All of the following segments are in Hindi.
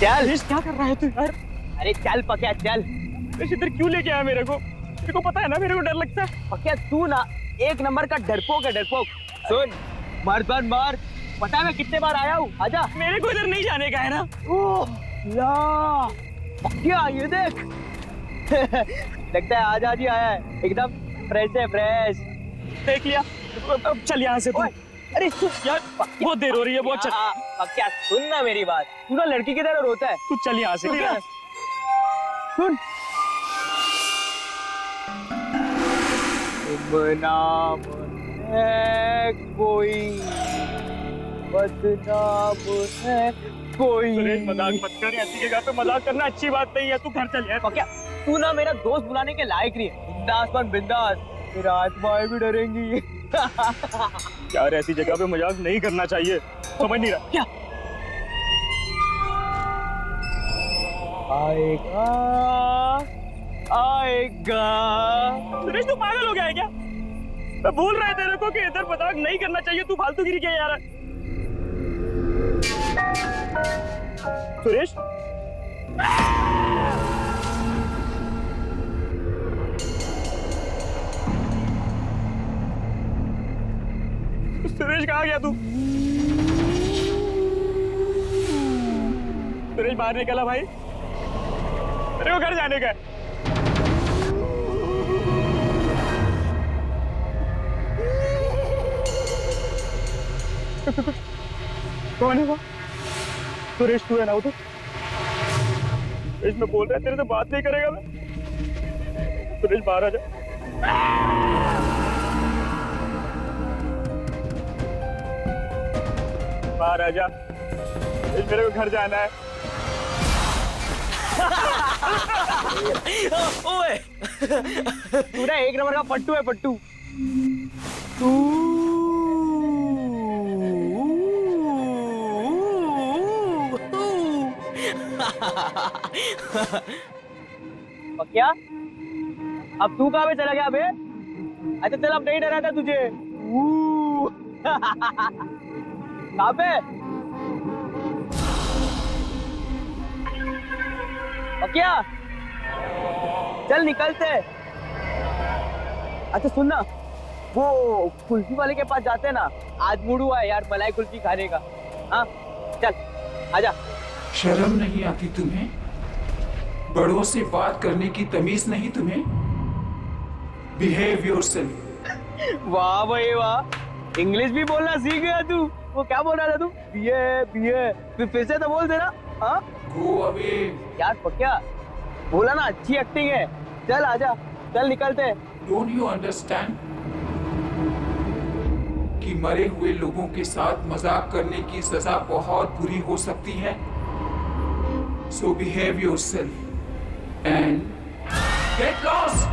चल। क्या कर रहा है तू यार? अरे चल पक्या चल। इधर क्यों लेके आया मेरे को? तेरे को पता है ना मेरे को डर लगता है। पक्या तू ना एक नंबर का डरपोक है डरपोक। सुन मार बार मार, पता है मैं कितने बार आया हूँ। आजा। मेरे को इधर नहीं जाने का है ना। ओह ला पक्या ये देख। लगता है आज आज ही आया है, एकदम फ्रेश है फ्रेश। देख लिया। अब चल यहाँ से तू। अरे यार बहुत देर हो रही है, बहुत चल। पक्या सुन ना मेरी बात, तू ना लड़की की तरह रोता है। तू चल यहाँ से। सुन बदनाम है कोई, बदनाम है कोई। मजाक मत कर, ऐसी जगह पे मजाक करना अच्छी बात नहीं है। तू घर चल यार। पक्या तू ना मेरा दोस्त बुलाने के लायक नहीं है। बिंदास बन बिंदास, मेरा आत्माएं भी डरेंगी। यार ऐसी जगह पे मजाक नहीं करना चाहिए, समझ नहीं रहा क्या आएगा आएगा। सुरेश तू पागल हो गया है क्या? मैं बोल रहा है तेरे को कि इधर मजाक नहीं करना चाहिए, तू फालतू गिरी क्या यार? सुरेश सुरेश कहाँ गया तू? सुरेश बाहर निकला भाई, तेरे को घर जाने का है। कौन है वो? सुरेश तू है ना? वो तो सुरेश, मैं बोल रहा है तेरे से बात नहीं करेगा मैं। सुरेश बाहर आ जा। बाहर आ जा, मेरे को घर जाना है। ओए तू ना एक नंबर का पट्टू है पट्टू। क्या अब तू कहाँ पे चला गया बे? अच्छा चल अब नहीं डरा था तुझे। कहाँ पे? क्या चल निकलते। अच्छा सुन ना, वो कुल्फी वाले के पास जाते हैं ना, आज मूड हुआ है यार मलाई कुल्फी खाने का। हाँ चल आजा। शर्म नहीं आती तुम्हें? बड़ों से बात करने की तमीज नहीं तुम्हें? Behave yourself. वाह भाई वाह, इंग्लिश भी बोलना सीख गया तू। वो क्या बोल रहा था तू? फिर से तो बोल देना। हाँ गो अवे। यार पक्या बोला ना, अच्छी एक्टिंग है। चल आजा, चल निकलते। डोंट यू अंडरस्टैंड कि मरे हुए लोगों के साथ मजाक करने की सजा बहुत बुरी हो सकती है? So behave yourself and get lost.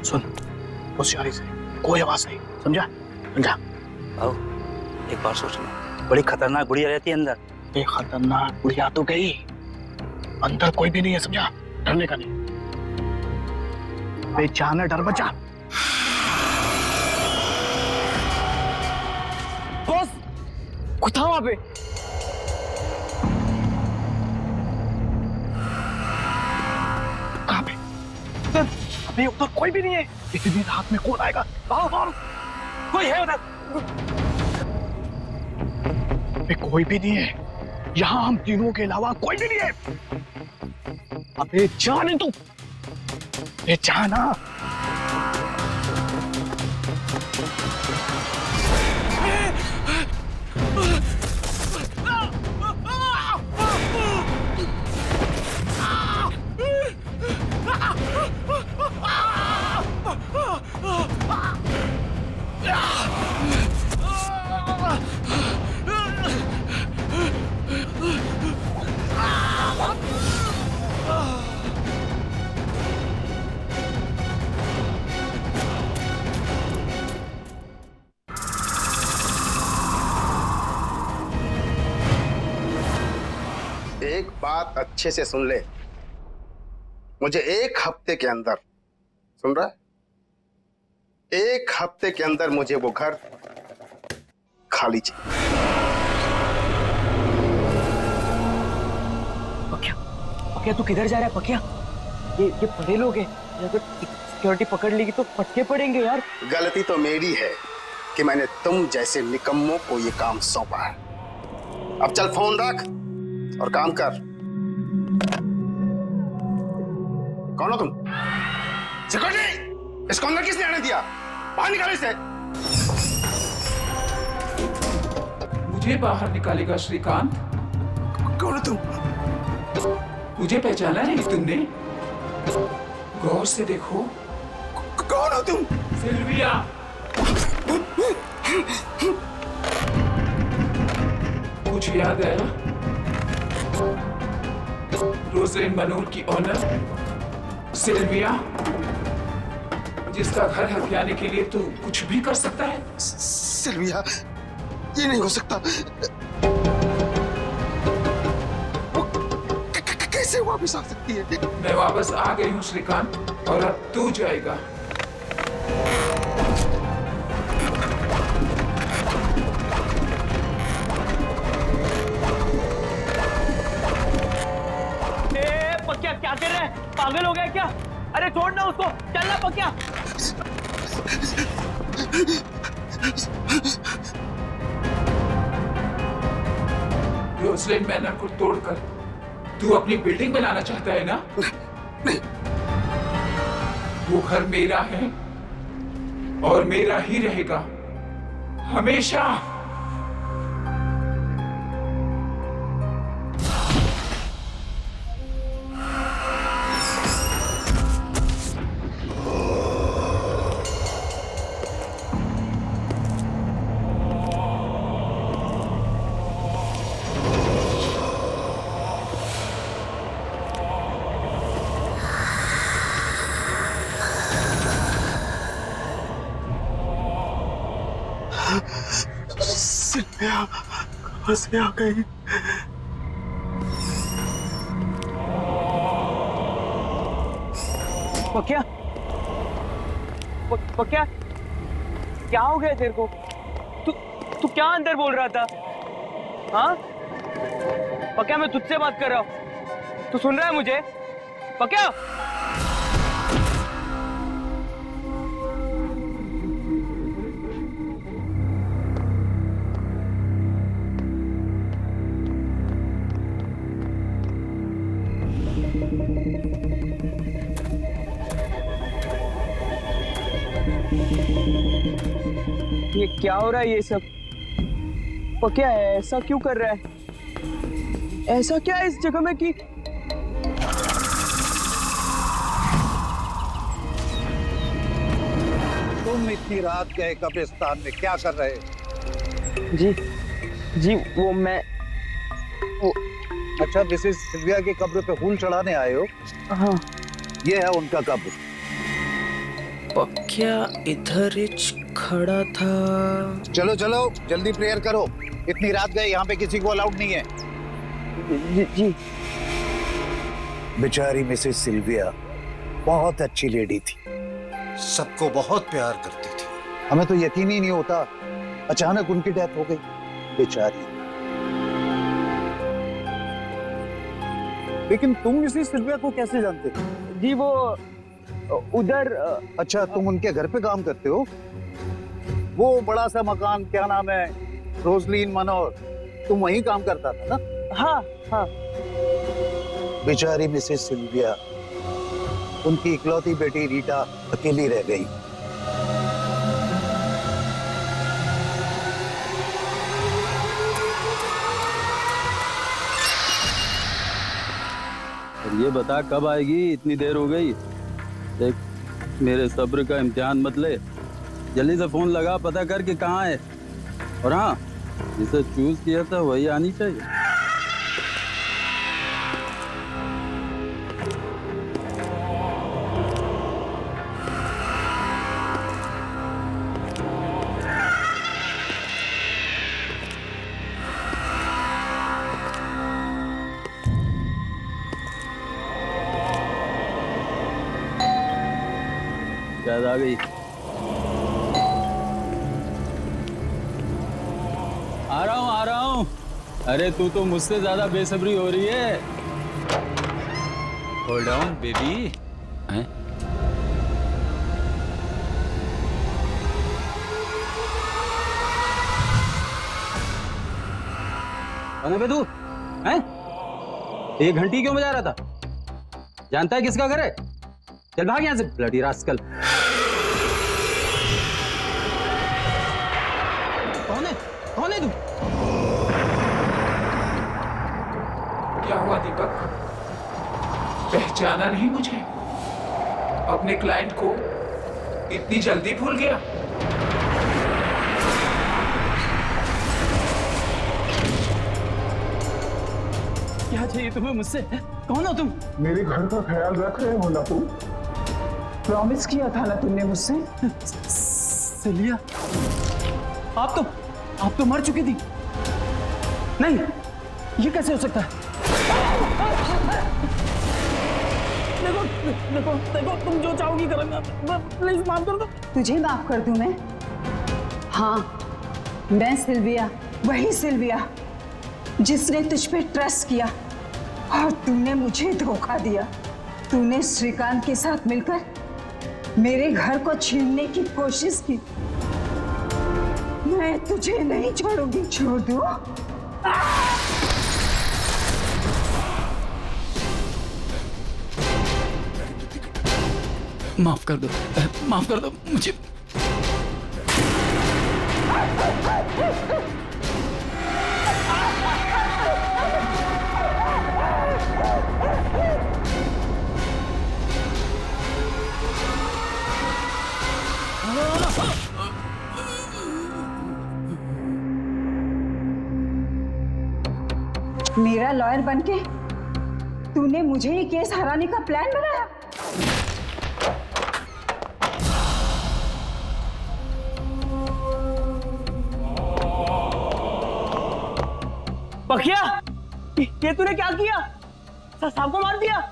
सुन होशियारी से, कोई आवाज नहीं, समझा? समझा? आओ एक बार सोचना, बड़ी खतरनाक गुड़िया रहती है अंदर। ये खतरनाक गुड़िया तो गई, अंदर कोई भी नहीं है, समझा? डरने का नहीं। बेचाना डर बचा। बॉस कुछ था वहां पे। कहाँ पे? अबे उधर कोई भी नहीं है। इतनी रात में कौन आएगा? आओ आओ, कोई है उधर? अबे कोई भी नहीं है, यहाँ हम तीनों के अलावा कोई भी नहीं है। अबे जाने तू। ये जाना। एक बात अच्छे से सुन ले, मुझे एक हफ्ते के अंदर, सुन रहा है, एक हफ्ते के अंदर मुझे वो घर खाली चाहिए। पक्या, पक्या तू किधर जा रहा है पक्या? ये बड़े लोग हैं, अगर सिक्योरिटी पकड़ लेगी तो फटके पड़ेंगे यार। गलती तो मेरी है कि मैंने तुम जैसे निकम्मों को ये काम सौंपा है। अब चल फोन रख और काम कर। कौन हो तुम? सिक्योरिटी, इसको अंदर किसने आने दिया? बाहर निकालो इसे। मुझे बाहर निकालेगा श्रीकांत? कौन हो तुम? मुझे पहचाना नहीं तुमने? गौर से देखो। कौन हो तुम? सिल्विया। कुछ याद आया? रोजलिन मनोर की ऑनर सिल्विया, जिसका घर हथियाने के लिए तू कुछ भी कर सकता है। सिल्विया, ये नहीं हो सकता। कैसे वापस आ सकती है? मैं वापस आ गई हूँ श्रीकांत, और अब तू जाएगा। पक्या क्या कर रहा है? पागल हो गया क्या? अरे छोड़ ना उसको, चल ना पक्या। रोजलिन मैनर को तोड़कर तू अपनी बिल्डिंग बनाना चाहता है ना? नहीं। वो घर मेरा है और मेरा ही रहेगा हमेशा। सिल्विया कहाँ से आ गई? पक्या, पक्या क्या हो गया तेरे को? तू क्या अंदर बोल रहा था? हाँ पक्या, मैं तुझसे बात कर रहा हूँ, तू सुन रहा है मुझे? पक्या, ये क्या हो रहा है ये सब? पक्या ऐसा क्यों कर रहा है? ऐसा क्या है इस जगह में कि तुम इतनी रात गए कब्रिस्तान में क्या कर रहे? जी वो मैं वो अच्छा, मिसेस सिल्विया की कब्र पे फूल चढ़ाने आए हो? हाँ। ये है उनका कब्र। पक्या इधर खड़ा था। चलो चलो जल्दी प्रेयर करो, इतनी रात गए, यहाँ पे किसी को अलाउड नहीं है। जी। बेचारी मिसेस सिल्विया बहुत अच्छी लेडी थी, सबको बहुत प्यार करती थी। हमें तो यकीन ही नहीं होता, अचानक उनकी डेथ हो गई बेचारी। लेकिन तुम मिसेस सिल्विया को कैसे जानते थे? जी वो उधर। अच्छा, तुम उनके घर पे काम करते हो? वो बड़ा सा मकान, क्या नाम है, रोजलिन मनोर, तुम वहीं काम करता था ना? हाँ। बेचारी मिसेस सिल्विया उनकी इकलौती बेटी रीटा अकेली रह गई। और ये बता कब आएगी, इतनी देर हो गई। देख मेरे सब्र का इम्तिहान मत ले, जल्दी से फोन लगा, पता कर कि कहाँ है। और हाँ, जिसे चूज किया था वही आनी चाहिए। शायद आ गई। आ रहा हूँ। अरे तू तो मुझसे ज्यादा बेसब्री हो रही है। Hold on baby. कौन है बे तू? हैं? ये घंटी क्यों बजा रहा था? जानता है किसका घर है? चल भाग यहाँ से ब्लडी रास्कल। कौन है? कौन है तू? क्या हुआ दीपक, पहचाना नहीं मुझे? अपने क्लाइंट को इतनी जल्दी भूल गया? क्या चाहिए तुम्हें मुझसे? कौन हो तुम? मेरे घर का ख्याल रख रहे हो ना तुम? प्रॉमिस किया था ना तुमने मुझसे? सिलिया, आप तो मर चुकी थी। नहीं, ये कैसे हो सकता है? देखो देखो देखो, तुम जो चाहोगी करूंगा, प्लीज माफ कर दो। तुझे माफ कर दूं मैं? हाँ, मैं सिल्विया, वही सिल्विया जिसने तुझ पे ट्रस्ट किया और तूने मुझे धोखा दिया। तूने श्रीकांत के साथ मिलकर मेरे घर को छीनने की कोशिश की। मैं तुझे नहीं छोड़ूंगी। छोड़ दो। माफ कर दो मुझे। मेरा लॉयर बनके तूने मुझे ये केस हराने का प्लान बनाया। पखिया, ये तूने क्या किया? साहब को मार दिया?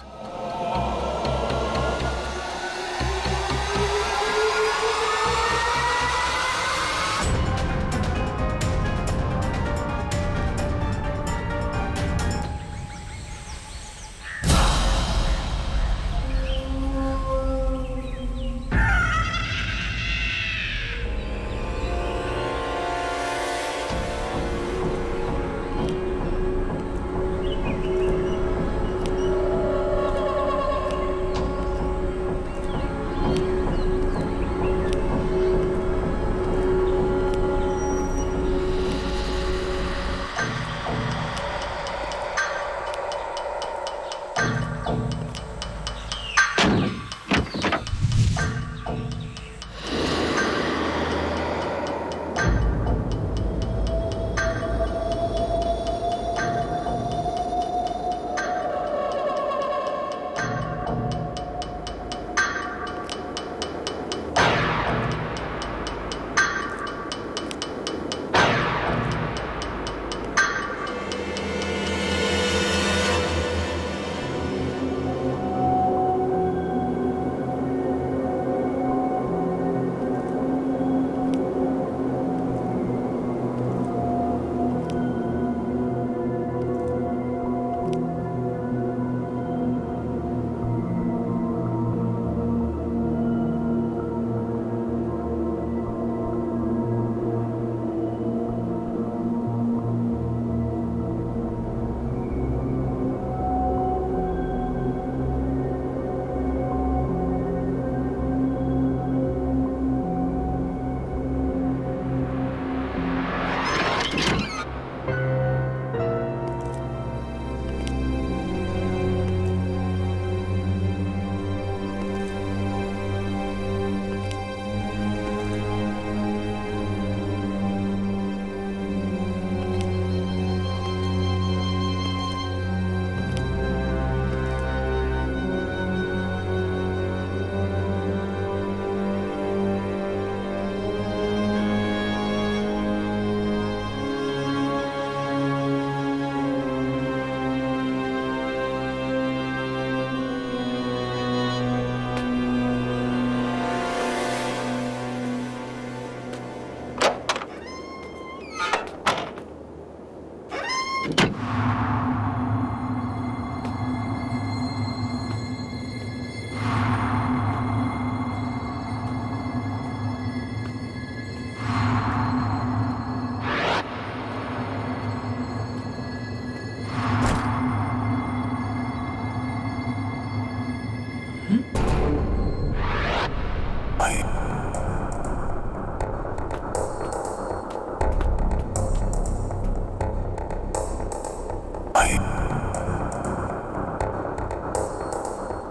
भाई।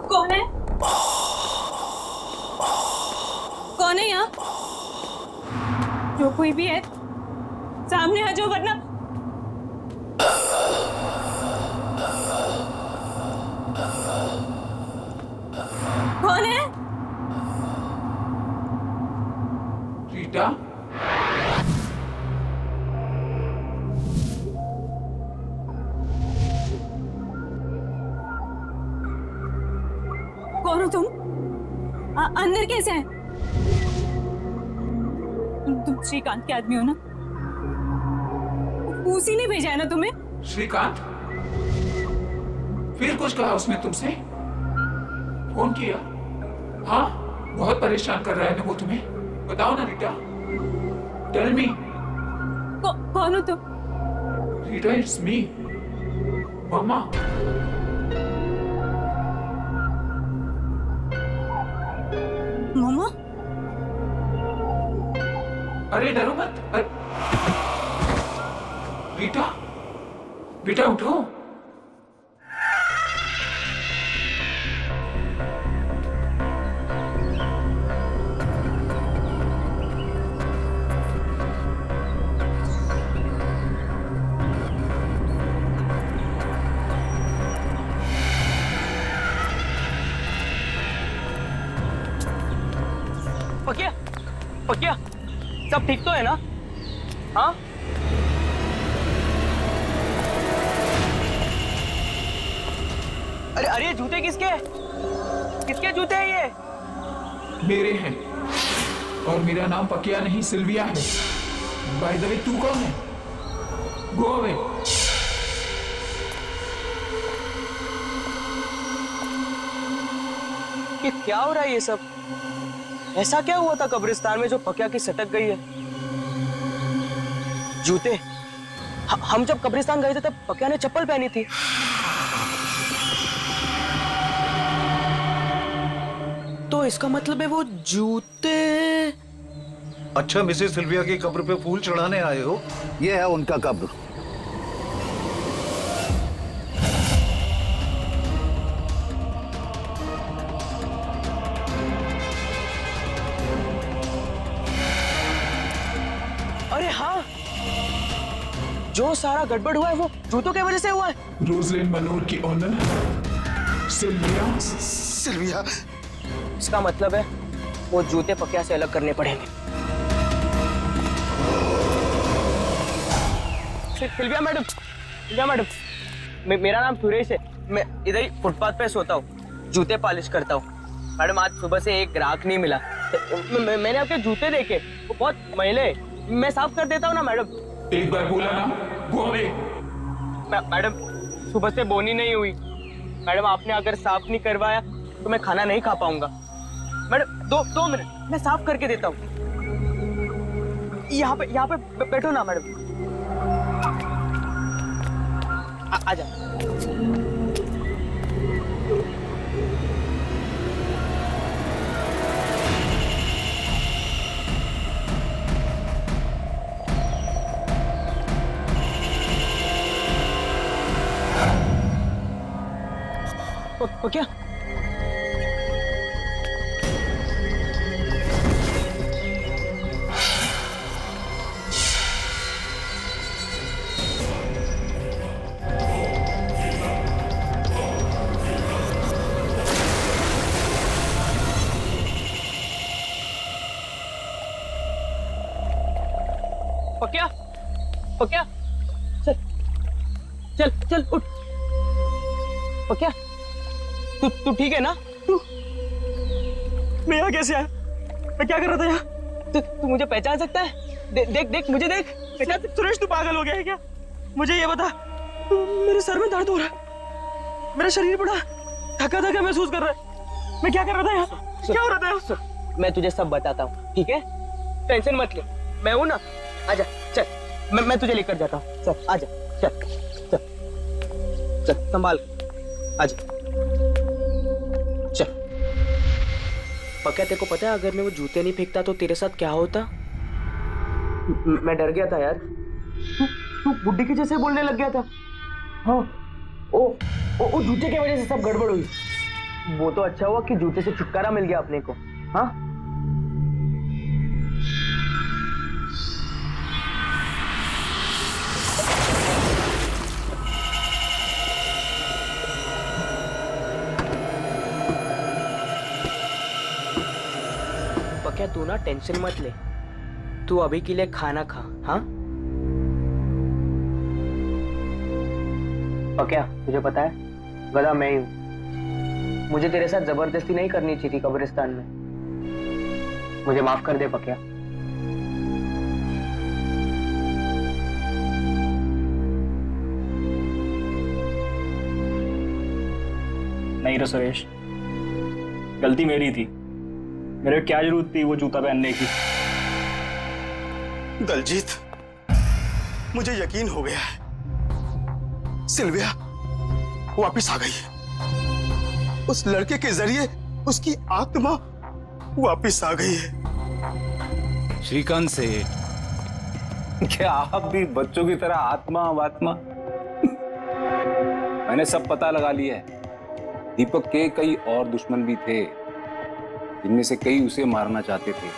कौन है? कौन है यहाँ? जो कोई भी है सामने आ जाओ, वरना कौन है? रीटा, कौन हो तुम? अंदर कैसे हैं? तुम श्रीकांत के आदमी हो ना? उसी ने भेजा है ना तुम्हें? श्रीकांत? फिर कुछ कहा उसने तुमसे? फोन किया? हाँ, बहुत परेशान कर रहा है ना वो तुम्हें? बताओ ना रीटा, टेल मी। कौन हो तुम? रीटा, इट्स मी, मामा। मामा? अरे डरो मत। रीटा, बेटा उठो। पकिया, पकिया, सब ठीक तो है ना? हाँ? अरे अरे, जूते किसके हैं? किसके जूते हैं ये? मेरे हैं, और मेरा नाम पकिया नहीं सिल्विया है। बाय द वे, तू कौन है? Go away. ये क्या हो रहा है ये सब? ऐसा क्या हुआ था कब्रिस्तान में जो पकिया की सटक गई है? जूते, हम जब कब्रिस्तान गए थे तब पकिया ने चप्पल पहनी थी। तो इसका मतलब है वो जूते। अच्छा, मिसेस सिल्विया की कब्र पे फूल चढ़ाने आए हो? ये है उनका कब्र। अरे हाँ, जो सारा गड़बड़ हुआ है वो जूतों की वजह से हुआ है। रोजलैंड मनोर की ऑनर सिल्विया। सिल्विया, इसका मतलब है वो जूते पकिया से अलग करने पड़ेंगे। सिल्विया मैडम, सिल्विया मैडम, मेरा नाम सुरेश है। मैं इधर ही फुटपाथ पे सोता हूँ, जूते पॉलिश करता हूँ। मैडम, आज सुबह से एक ग्राहक नहीं मिला। मैंने आपके जूते देखे, वो बहुत मैले। मैं साफ कर देता हूँ ना मैडम। एक बार बोला ना, गो अवे। मैडम, सुबह से बोनी नहीं हुई। मैडम, आपने अगर साफ नहीं करवाया तो मैं खाना नहीं खा पाऊंगा। मैडम, दो मिनट, मैं साफ करके देता हूँ। यहाँ पे बैठो ना मैडम। आजा। क्या? पकिया, पकिया, चल चल चल उठ। पकिया, तू ठीक है ना? मैं यहाँ कैसे आया? मैं क्या कर रहा था यहाँ? तू मुझे पहचान सकता है? देख देख मुझे देख। सुरेश, तू पागल हो गया है क्या? मुझे ये बता, मेरे सर में दर्द हो रहा है, मेरा शरीर बड़ा थका थका महसूस कर रहा है। मैं क्या कर रहा था यहाँ? क्या हो रहा था यहाँ? मैं तुझे सब बताता हूँ, ठीक है? टेंशन मत ले, मैं हूं ना। आजा, चल, मैं तुझे लेकर जाता हूँ। चल आजा, चल चल चल, संभाल, आजा, चल। पक्का तेरे को पता है, अगर मैं वो जूते नहीं फेंकता तो तेरे साथ क्या होता? मैं डर गया था यार। तू बुड्ढी के जैसे बोलने लग गया था। हाँ, ओ जूते की वजह से सब गड़बड़ हुई। वो तो अच्छा हुआ कि जूते से छुटकारा मिल गया अपने को। हाँ पक्या तू ना टेंशन मत ले, तू अभी के लिए खाना खा। हाँ पक्या तुझे पता है गधा मैं ही हूं, मुझे तेरे साथ जबरदस्ती नहीं करनी चाहिए थी कब्रिस्तान में, मुझे माफ कर दे पक्या। नहीं रे सुरेश, गलती मेरी थी, मेरे क्या जरूरत थी वो जूता पहनने की। दलजीत, मुझे यकीन हो गया है, सिल्विया वापिस आ गई है। उस लड़के के जरिए उसकी आत्मा वापिस आ गई है। श्रीकांत सेठ, क्या आप भी बच्चों की तरह आत्मा वात्मा? मैंने सब पता लगा लिया है। दीपक के कई और दुश्मन भी थे, जिनमें से कई उसे मारना चाहते थे।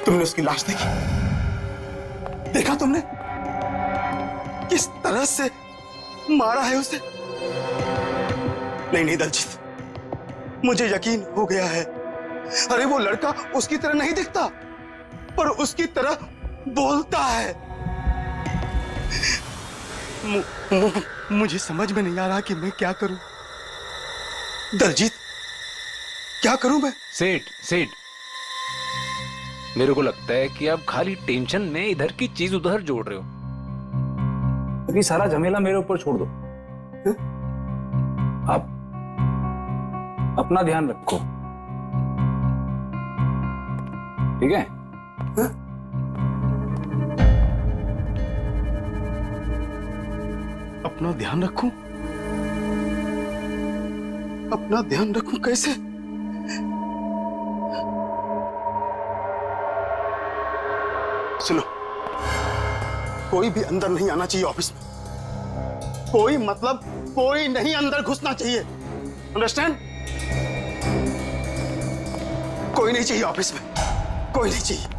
तुमने उसकी लाश देखी? देखा तुमने किस तरह से मारा है उसे? नहीं दलजीत, मुझे यकीन हो गया है। अरे वो लड़का उसकी तरह नहीं दिखता, पर उसकी तरह बोलता है। मुझे समझ में नहीं आ रहा कि मैं क्या करूं। दलजीत, क्या करूं मैं? सेठ, मेरे को लगता है कि आप खाली टेंशन में इधर की चीज उधर जोड़ रहे हो। अभी सारा झमेला मेरे ऊपर छोड़ दो। आप अपना ध्यान रखो, ठीक है? अपना ध्यान रखूं? अपना ध्यान रखूं कैसे? सुनो, कोई भी अंदर नहीं आना चाहिए ऑफिस में। कोई मतलब कोई नहीं अंदर घुसना चाहिए, अंडरस्टैंड? कोई नहीं चाहिए ऑफिस में, कोई नहीं चाहिए।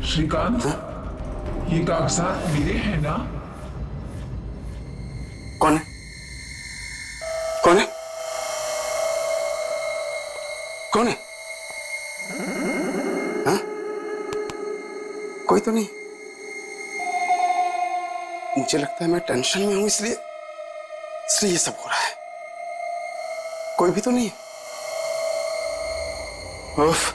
श्रीकांत, ये कागजात मेरे हैं ना? कौन है? कौन है? कौन है? हाँ? कोई तो नहीं। मुझे लगता है मैं टेंशन में हूं, इसलिए ये सब हो रहा है। कोई भी तो नहीं है। उफ।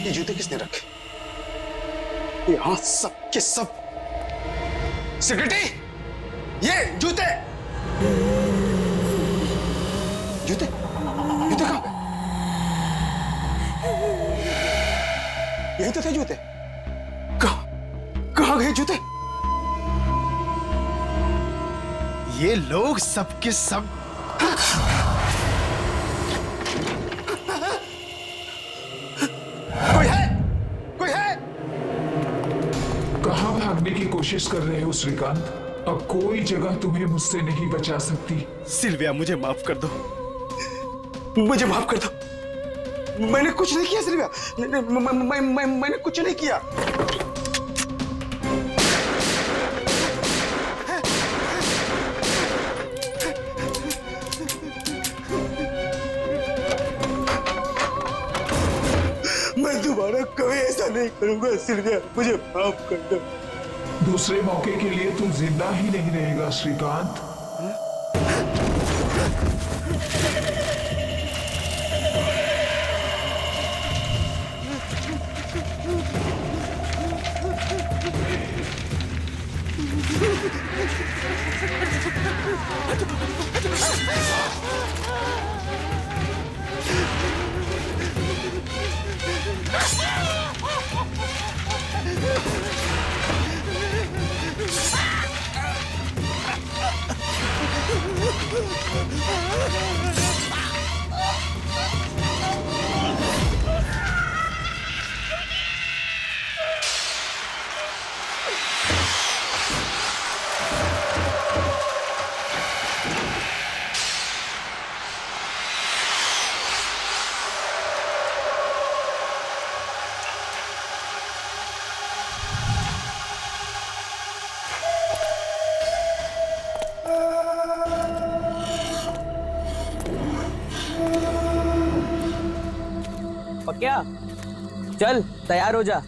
ये जूते किसने रखे? यहां सब के सब। सेक्रेटरी, ये जूते जूते जूते कहां गए? यही तो थे जूते। कहां गए जूते? ये लोग सबके सब भागने की कोशिश कर रहे हो श्रीकांत? अब कोई जगह तुम्हें मुझसे नहीं बचा सकती। सिल्विया, मुझे माफ कर दो, मुझे माफ कर दो। मैंने कुछ नहीं किया सिल्विया, मैंने कुछ नहीं किया। मैं दोबारा कभी ऐसा नहीं करूंगा सिल्विया, मुझे माफ कर दो। दूसरे मौके के लिए तू जिंदा ही नहीं रहेगा श्रीकांत। क्या? चल तैयार हो जा,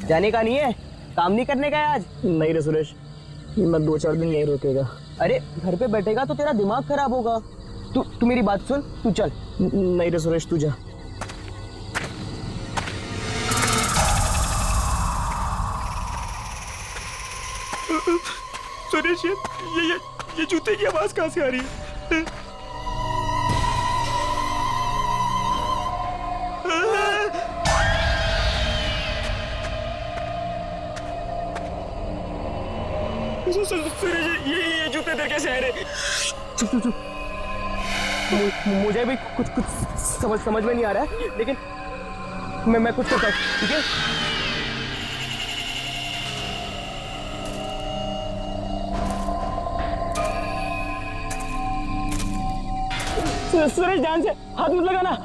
जाने का नहीं है, काम नहीं करने का है आज। नहीं रे सुरेश, मैं 2-4 दिन यहीं रुकेगा। अरे घर पे बैठेगा तो तेरा दिमाग खराब होगा। तू मेरी बात सुन, तू चल। नहीं रे सुरेश, तू जा। सुरेश, ये जूते की आवाज कहाँ से आ रही है? सुरेश, ये जूते इधर कैसे आ रहे? चुप चुप चुप। मुझे भी कुछ समझ में नहीं आ रहा है, लेकिन मैं कुछ करता हूँ, ठीक है? सुरेश, ध्यान से हाथ मत लगाना।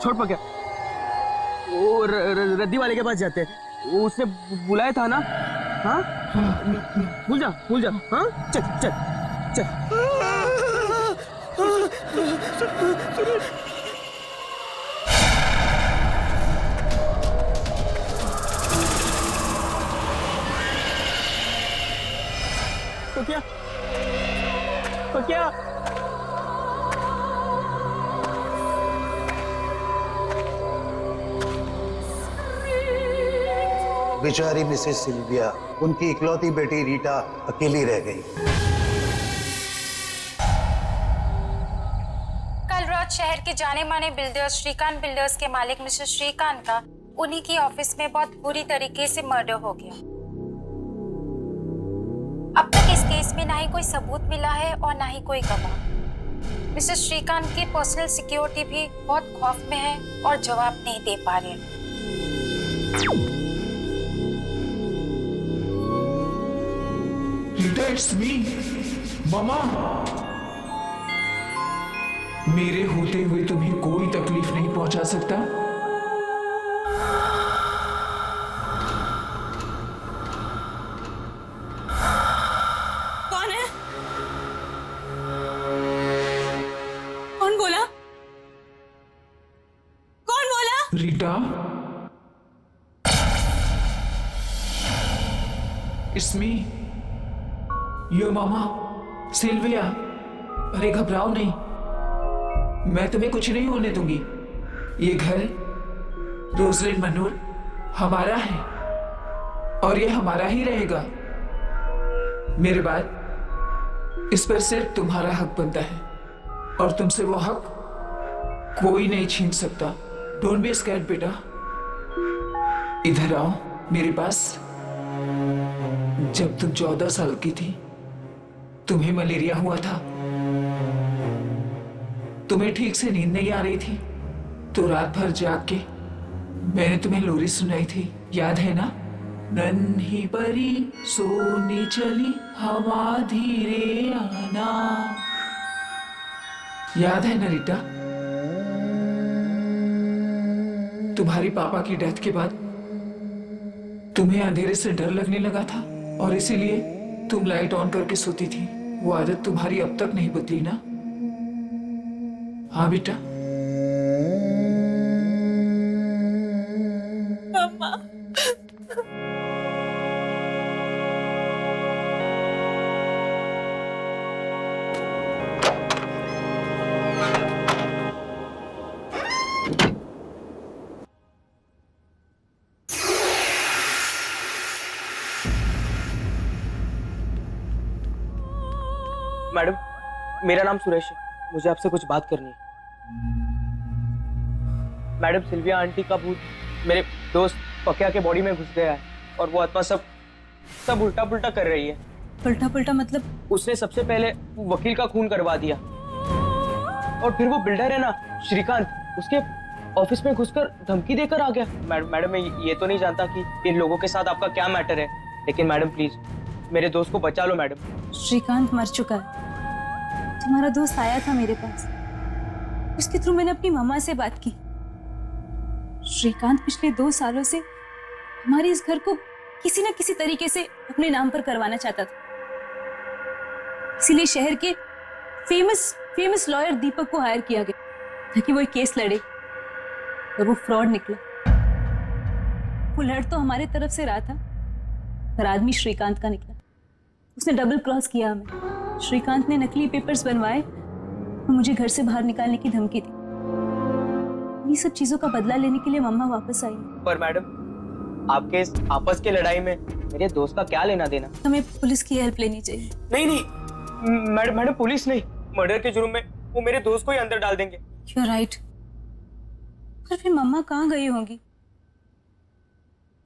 छोड़ पक्या, वो रद्दी वाले के पास जाते हैं, वो उसने बुलाया था ना। हाँ, भूल जा। हाँ, चल। तो क्या? बेचारी मिसेस सिल्विया, उनकी इकलौती बेटी रीटा अकेली रह गई। कल रात शहर के जाने माने बिल्डर्स श्रीकांत बिल्डर्स के मालिक मिस्टर श्रीकांत का उन्हीं की ऑफिस में बहुत बुरी तरीके से मर्डर हो गया। अब तक इस केस में ना ही कोई सबूत मिला है और ना ही कोई गवाह। मिस्टर श्रीकांत की पर्सनल सिक्योरिटी भी बहुत खौफ में है और जवाब नहीं दे पा रहे। It's me, मामा। मेरे होते हुए तुम्हें कोई तकलीफ नहीं पहुंचा सकता। कौन है? कौन बोला? रीटा, It's me, your मामा सिल्विया। अरे घबराओ नहीं, मैं तुम्हें कुछ नहीं होने दूंगी। ये घर रोजलिन मनोर हमारा है और ये हमारा ही रहेगा। मेरे बाद इस पर सिर्फ तुम्हारा हक बनता है और तुमसे वो हक कोई नहीं छीन सकता। डोंट बी स्कैर्ड बेटा, इधर आओ मेरे पास। जब तुम 14 साल की थी, तुम्हें मलेरिया हुआ था, तुम्हें ठीक से नींद नहीं आ रही थी, तो रात भर जाग के मैंने तुम्हें लोरी सुनाई थी, याद है ना? नन्ही परी सोने चली हवा धीरे आना, याद है ना रीटा? तुम्हारी पापा की डेथ के बाद तुम्हें अंधेरे से डर लगने लगा था और इसीलिए तुम लाइट ऑन करके सोती थी। वो आदत तुम्हारी अब तक नहीं बदली ना? हाँ बेटा। मम्मा। मेरा नाम सुरेश है, मुझे आपसे कुछ बात करनी है। मैडम सिल्विया आंटी का भूत मेरे दोस्त पक्या के बॉडी में घुस गया है और वो आत्मा सब उल्टा पुल्टा कर रही है। उल्टा पुल्टा मतलब? उसने सबसे पहले वकील का खून करवा दिया और फिर वो बिल्डर है ना श्रीकांत, उसके ऑफिस में घुसकर धमकी देकर आ गया। मैडम मैं ये तो नहीं जानता कि इन लोगों के साथ आपका क्या मैटर है, लेकिन मैडम प्लीज मेरे दोस्त को बचा लो मैडम। श्रीकांत मर चुका है। तुम्हारा दोस्त आया था मेरे पास, उसके थ्रू मैंने अपनी मम्मा से बात की। श्रीकांत पिछले 2 सालों से हमारे इस घर को किसी न किसी तरीके से अपने नाम पर करवाना चाहता था, इसीलिए शहर के फेमस लॉयर दीपक को हायर किया गया ताकि वो एक केस लड़े, और वो फ्रॉड निकला। वो लड़ तो हमारे तरफ से रहा था, पर आदमी श्रीकांत का निकला। उसने डबल क्रॉस किया हमें। श्रीकांत ने नकली पेपर्स बनवाए और मुझे घर से बाहर निकालने की धमकी दी। ये सब चीजों का बदला लेने के लिए मम्मा वापस आई। पर मैडम आपके इस आपस की लड़ाई में मेरे दोस्त का क्या लेना देना? हमें पुलिस की हेल्प लेनी चाहिए। नहीं मैडम पुलिस नहीं, मर्डर के जुर्म में वो मेरे दोस्त को ही अंदर डाल देंगे। You're right। पर फिर मम्मा कहाँ गई होंगी?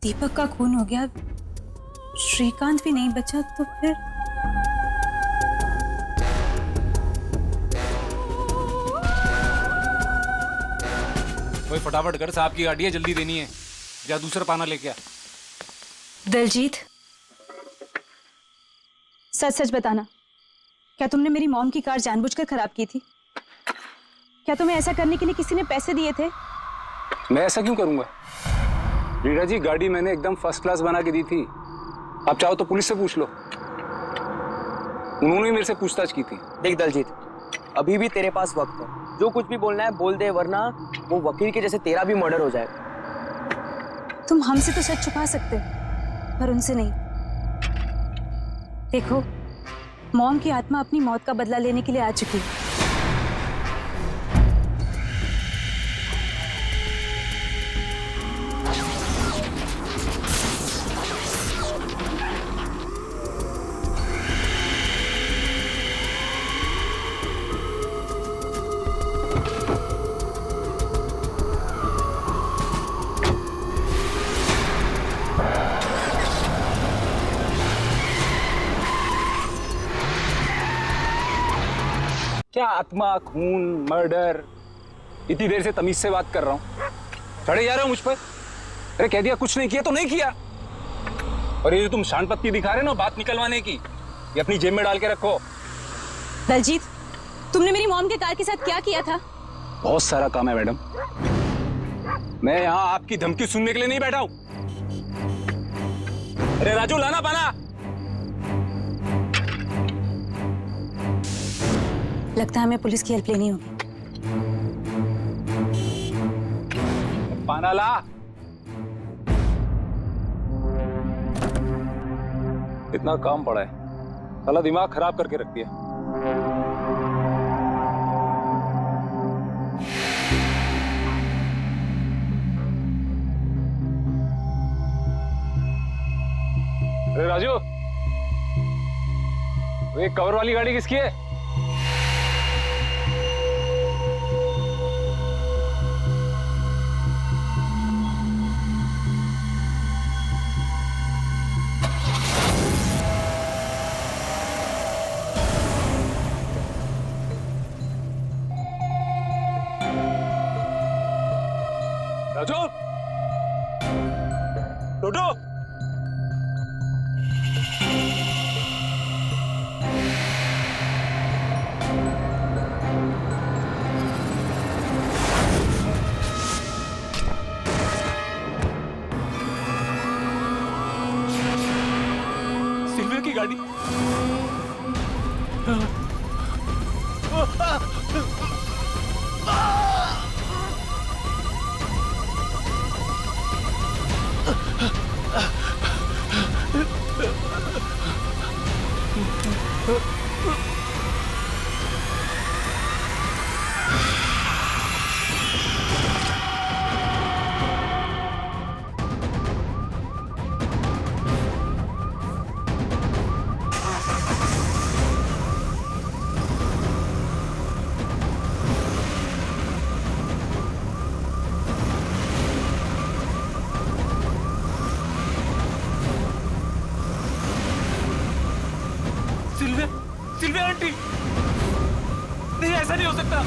दीपक का खून हो गया, श्रीकांत भी नहीं बचा, तो फिर कोई फटाफट कर, साहब की गाड़ी है, जल्दी देनी है। जा दूसरा पाना लेके आ। दलजीत, सच सच बताना, क्या तुमने मेरी मॉम की कार जानबूझकर खराब की थी? क्या तुम्हें ऐसा करने के लिए किसी ने पैसे दिए थे? मैं ऐसा क्यों करूंगा रीटा जी? गाड़ी मैंने एकदम फर्स्ट क्लास बना के दी थी। आप चाहो तो पुलिस से पूछ लो, उन्होंने मेरे से पूछताछ की थी। देख दलजीत, अभी भी तेरे पास वक्त है, जो कुछ भी बोलना है बोल दे, वरना वो वकील के जैसे तेरा भी मर्डर हो जाएगा। तुम हमसे तो सच छुपा सकते हो, पर उनसे नहीं। देखो, मॉम की आत्मा अपनी मौत का बदला लेने के लिए आ चुकी है। क्या आत्मा, खून, मर्डर? इतनी देर से तमीज से बात कर रहा हूँ, चढ़े जा रहे हो मुझ पर। अरे कह दिया कुछ नहीं किया तो नहीं किया। और ये जो तुम शान पत्ती दिखा रहे हो ना बात निकलवाने की, ये अपनी जेब में डाल के रखो। दलजीत, तुमने मेरी मॉम के कार के साथ क्या किया था? बहुत सारा काम है मैडम, मैं यहाँ आपकी धमकी सुनने के लिए नहीं बैठा हूँ। अरे राजू, लाना पाना। लगता है हमें पुलिस की हेल्प लेनी होगी। पाना ला। इतना काम पड़ा है, साला दिमाग खराब करके रख दिया। अरे राजू, वो एक कवर वाली गाड़ी किसकी है? राजू, टोटो, सिल्वर की गाड़ी। नहीं हो सकता।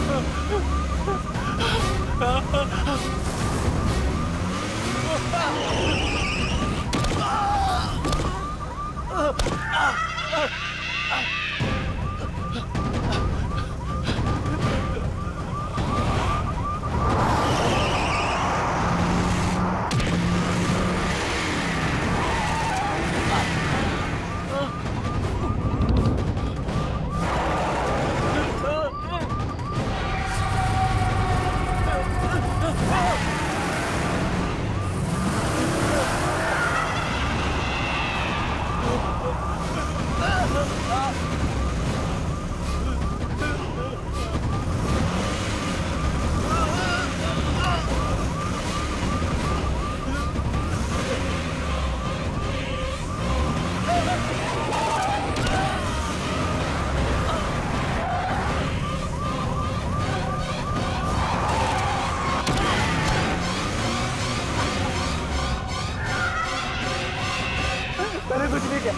मैंने कुछ नहीं किया,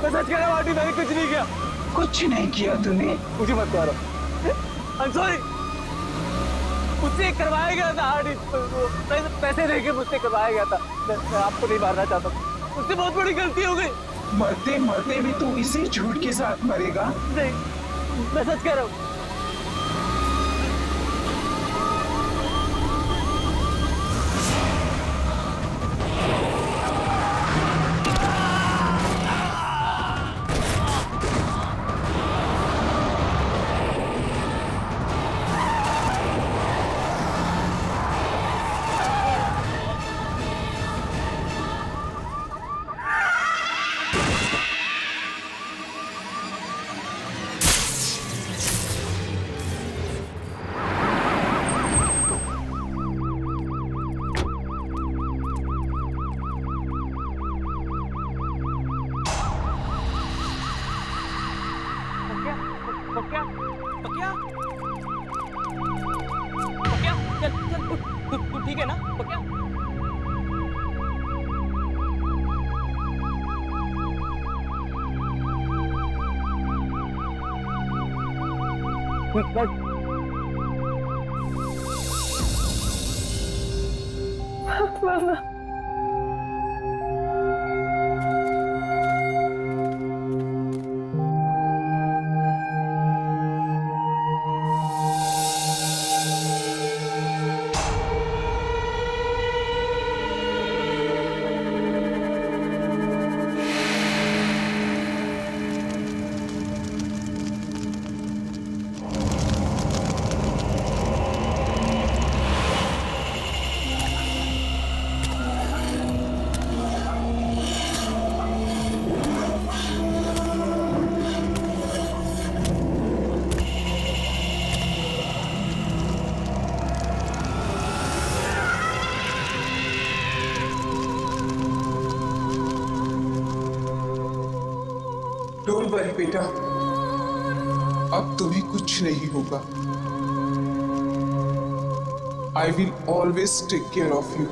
मैं सच कह रहा हूँ आंटी, मैंने कुछ नहीं किया। कुछ नहीं किया तूने? मुझे मत मारो, I'm sorry। मुझसे करवाया गया था आंटी, पैसे देके मुझसे करवाया गया था। मैं आपको नहीं मारना चाहता, मुझसे बहुत बड़ी गलती हो गई। मरते मरते भी तू इसी झूठ के साथ मरेगा? नहीं, मैं सच कह रहा हूँ। पक्या, पक्या, पक्या, चल चल, तू ठीक है ना पक्या? मामा डोंट वरी बेटा, अब तुम्हें कुछ नहीं होगा। I will always take care of you.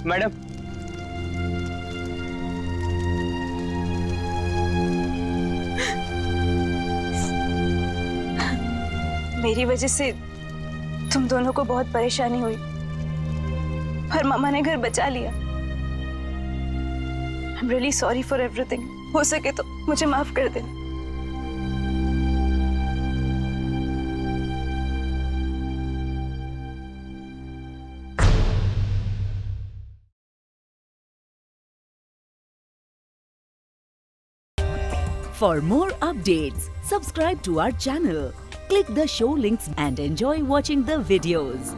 Madam, मेरी वजह से तुम दोनों को बहुत परेशानी हुई, पर मामा ने घर बचा लिया। I'm really sorry for everything। हो सके तो मुझे माफ कर देना। For more updates, subscribe to our channel, click the show links and enjoy watching the videos.